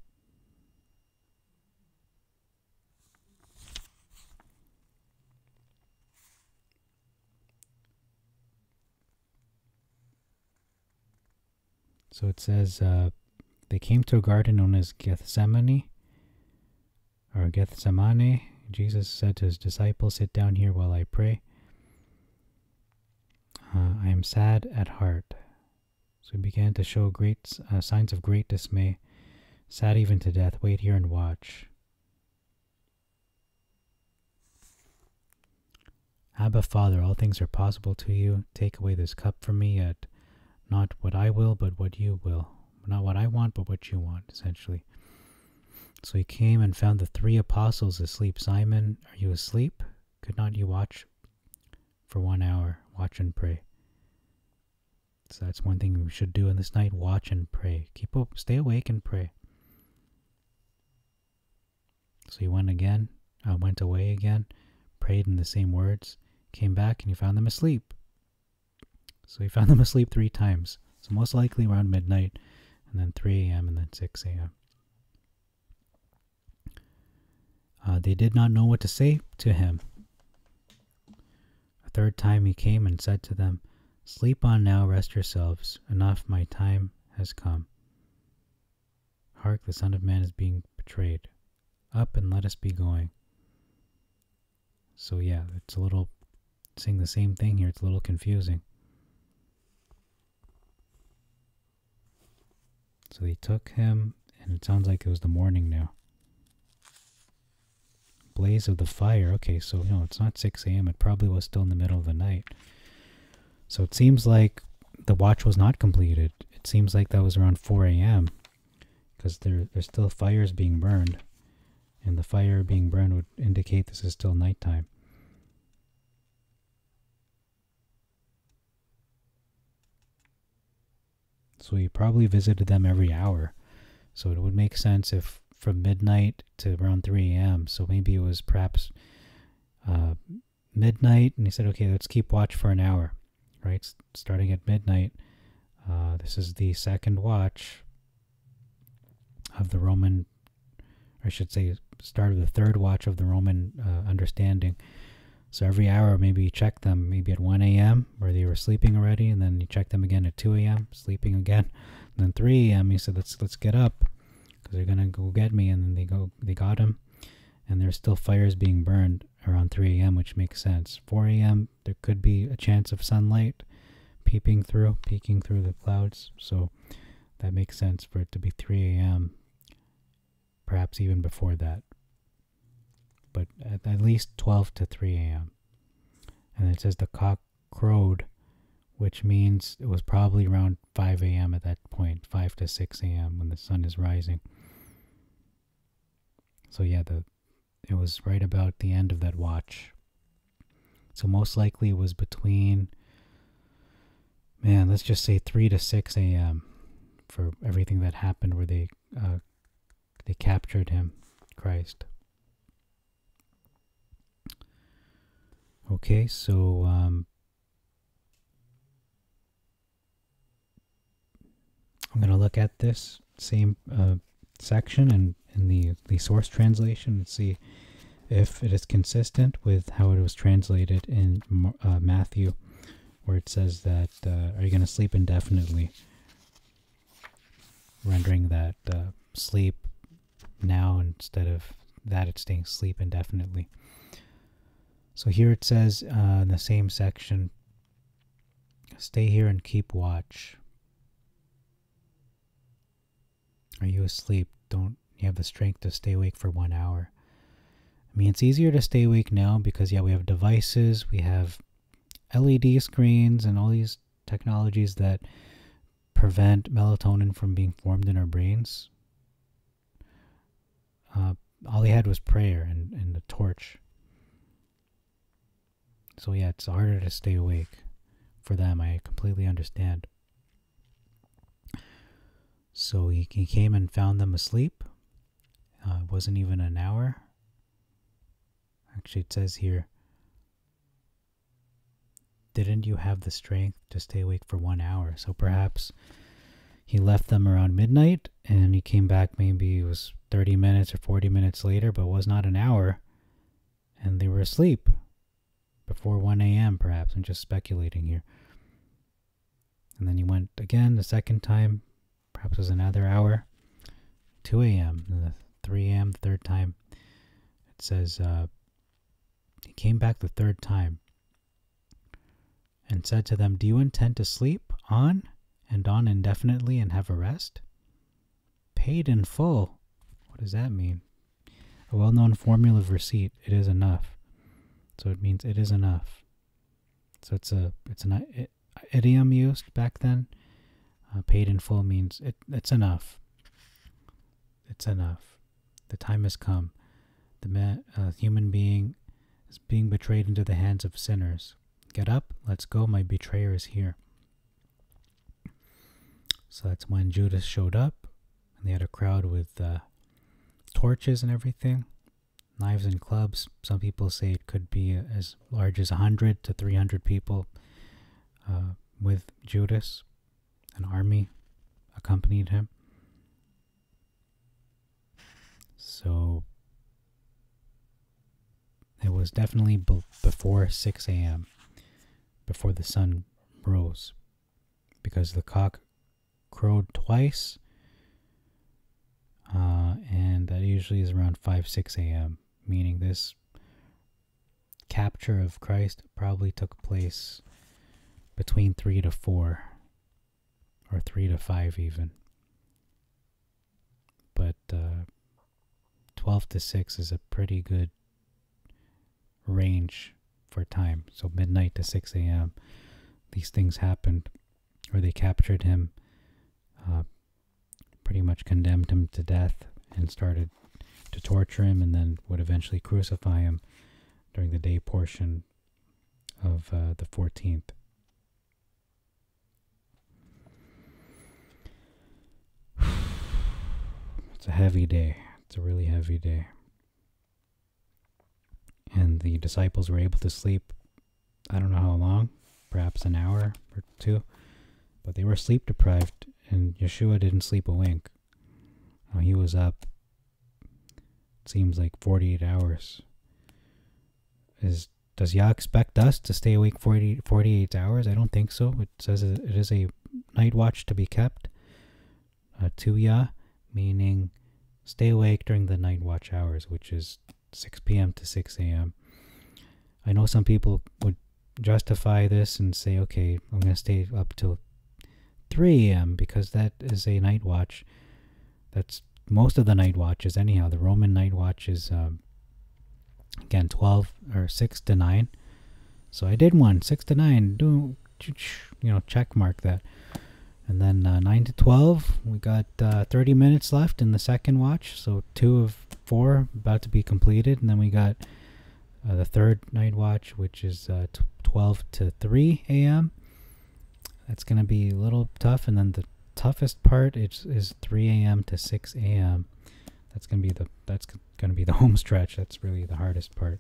So it says, they came to a garden known as Gethsemane. Jesus said to his disciples, sit down here while I pray. I am sad at heart. So he began to show great signs of great dismay, sad even to death. Wait here and watch. Abba, Father, all things are possible to you. Take away this cup from me, yet not what I will, but what you will. Not what I want, but what you want, essentially. So he came and found the 3 apostles asleep. Simon, are you asleep? Could not you watch for 1 hour? Watch and pray. So that's one thing we should do in this night. Watch and pray. Stay awake and pray. So he went away again, prayed in the same words, came back, and he found them asleep. So he found them asleep 3 times. So most likely around midnight, and then 3 a.m., and then 6 a.m. They did not know what to say to him. A third time he came and said to them, "Sleep on now, rest yourselves. Enough, my time has come. Hark, the Son of Man is being betrayed. Up and let us be going." So yeah, it's a little, saying the same thing here. It's a little confusing. So they took him, and it sounds like it was the morning now. Blaze of the fire. Okay, so no, it's not 6 a.m. It probably was still in the middle of the night. So it seems like the watch was not completed. It seems like that was around 4 a.m. because there's still fires being burned. And the fire being burned would indicate this is still nighttime. So he probably visited them every hour. So it would make sense if from midnight to around 3 a.m. So maybe it was perhaps midnight, and he said, okay, let's keep watch for an hour, right? Starting at midnight. This is the second watch of the Roman, or I should say, start of the third watch of the Roman understanding. So every hour, maybe you check them, maybe at 1 a.m. where they were sleeping already, and then you check them again at 2 a.m., sleeping again. And then 3 a.m. he said, let's get up, because they're gonna go get me. And then they got him, and there's still fires being burned around 3 a.m., which makes sense. 4 a.m. there could be a chance of sunlight peeking through the clouds, so that makes sense for it to be 3 a.m., perhaps even before that. But at least 12 to 3 a.m. And it says the cock crowed, which means it was probably around 5 a.m. at that point, 5 to 6 a.m. when the sun is rising. So yeah, it was right about the end of that watch. So most likely it was between, let's just say 3 to 6 a.m. for everything that happened where they captured him, Christ. Okay, so I'm going to look at this same section and in the source translation and see if it is consistent with how it was translated in Matthew, where it says that, are you going to sleep indefinitely? Rendering that sleep now instead of that it's saying sleep indefinitely. So here it says in the same section, stay here and keep watch. Are you asleep? Don't you have the strength to stay awake for 1 hour? I mean, it's easier to stay awake now because, yeah, we have devices, we have LED screens and all these technologies that prevent melatonin from being formed in our brains. All they had was prayer and the torch. So yeah, it's harder to stay awake for them. I completely understand. So he came and found them asleep. It wasn't even an hour. Actually, it says here, didn't you have the strength to stay awake for 1 hour? So perhaps he left them around midnight and he came back, maybe it was 30 minutes or 40 minutes later, but it was not an hour, and they were asleep before 1 a.m. perhaps. I'm just speculating here. And then he went again the second time, perhaps it was another hour, 2 a.m., and the 3 a.m., the third time. It says he came back the third time and said to them, do you intend to sleep on and on indefinitely and have a rest? Paid in full. What does that mean? A well-known formula of receipt. It is enough. So it means it is enough. So it's an idiom used back then. Paid in full means it's enough. It's enough. The time has come. The human being is being betrayed into the hands of sinners. Get up, let's go, my betrayer is here. So that's when Judas showed up, and they had a crowd with torches and everything, knives and clubs. Some people say it could be as large as 100 to 300 people with Judas. An army accompanied him. So it was definitely before 6 a.m., before the sun rose, because the cock crowed twice, and that usually is around 5-6 a.m., meaning this capture of Christ probably took place between 3 to 4, or 3 to 5 even. But 12 to 6 is a pretty good range for time. So midnight to 6 a.m. these things happened, or they captured him, pretty much condemned him to death, and started to torture him, and then would eventually crucify him during the day portion of the 14th. It's a heavy day. It's a really heavy day. And the disciples were able to sleep, I don't know how long, perhaps an hour or two, but they were sleep deprived, and Yeshua didn't sleep a wink. He was up, it seems like 48 hours. Does Yah expect us to stay awake 48 hours? I don't think so. It says it is a night watch to be kept to Yah, meaning stay awake during the night watch hours, which is 6 p.m. to 6 a.m. I know some people would justify this and say, okay, I'm going to stay up till 3 a.m. because that is a night watch. That's most of the night watches anyhow. The Roman night watch is, again, 12 or 6 to 9. So I did one, 6 to 9. Check mark that. And then 9 to 12, we got 30 minutes left in the second watch. So 2 of 4 about to be completed. And then we got the third night watch, which is 12 to 3 a.m. That's going to be a little tough. And then the toughest part is 3 a.m. to 6 a.m. That's going to be the home stretch. That's really the hardest part.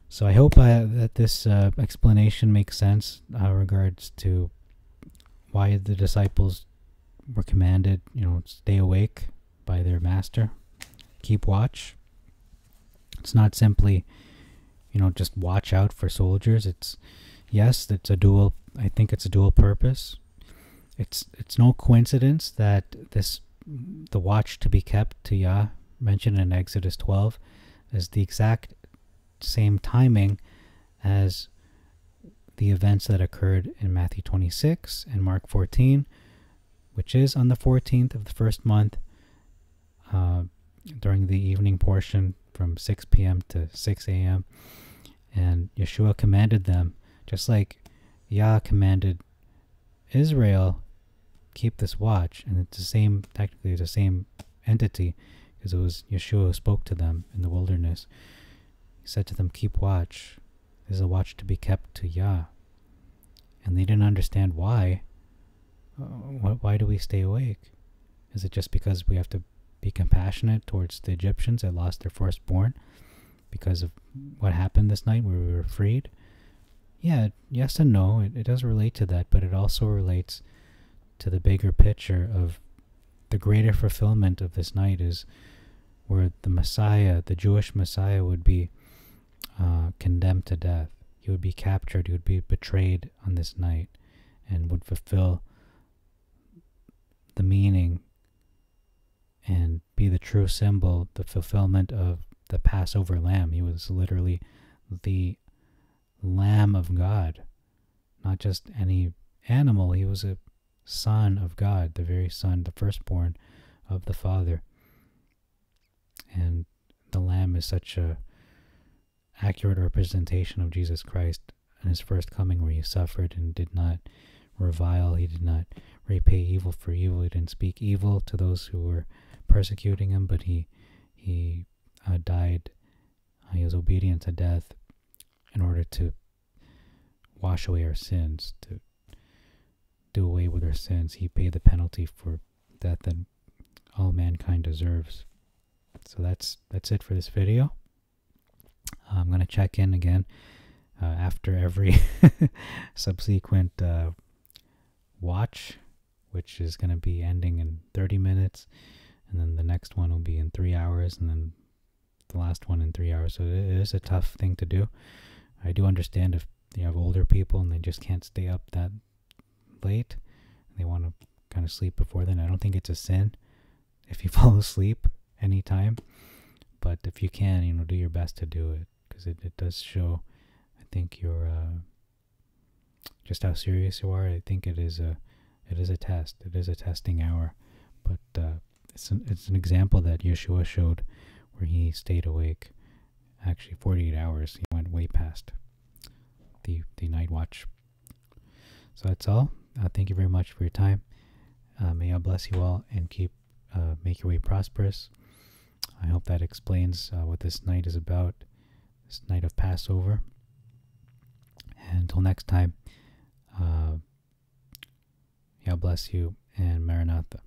So I hope that this explanation makes sense regards to why the disciples were commanded, stay awake by their master, keep watch. It's not simply, just watch out for soldiers. I think it's a dual purpose. It's no coincidence that the watch to be kept to Yah, mentioned in Exodus 12, is the exact same timing as the events that occurred in Matthew 26 and Mark 14, which is on the 14th of the first month, during the evening portion from 6 p.m. to 6 a.m. And Yeshua commanded them, just like Yah commanded Israel, keep this watch. And it's technically the same entity, because it was Yeshua who spoke to them in the wilderness. He said to them, keep watch. This is a watch to be kept to Yah. And they didn't understand why. Why do we stay awake? Is it just because we have to be compassionate towards the Egyptians that lost their firstborn because of what happened this night where we were freed? Yeah, yes and no. It does relate to that, but it also relates to the bigger picture of the greater fulfillment of this night, is where the Messiah, the Jewish Messiah, would be condemned to death. He would be captured. He would be betrayed on this night, and would fulfill the meaning and be the true symbol, the fulfillment of the Passover lamb. He was literally the Lamb of God, not just any animal. He was a Son of God, the very Son, the firstborn of the Father. And the Lamb is such a accurate representation of Jesus Christ and his first coming, where he suffered and did not revile. He did not repay evil for evil. He didn't speak evil to those who were persecuting him, but he died. He was obedient to death in order to wash away our sins, to do away with our sins. He paid the penalty for death that all mankind deserves. So that's it for this video. I'm going to check in again after every subsequent watch, which is going to be ending in 30 minutes. and then the next one will be in 3 hours, and then the last one in 3 hours. So it is a tough thing to do. I do understand if you have older people and they just can't stay up that late, and they want to kind of sleep before then. I don't think it's a sin if you fall asleep anytime, but if you can, do your best to do it, because it does show, I think, your just how serious you are. I think it is a test. It is a testing hour, but it's an example that Yeshua showed, where he stayed awake. Actually, 48 hours. He went way past the night watch. So that's all. Thank you very much for your time. May God bless you all and make your way prosperous. I hope that explains what this night is about, this night of Passover. And until next time, God bless you, and Maranatha.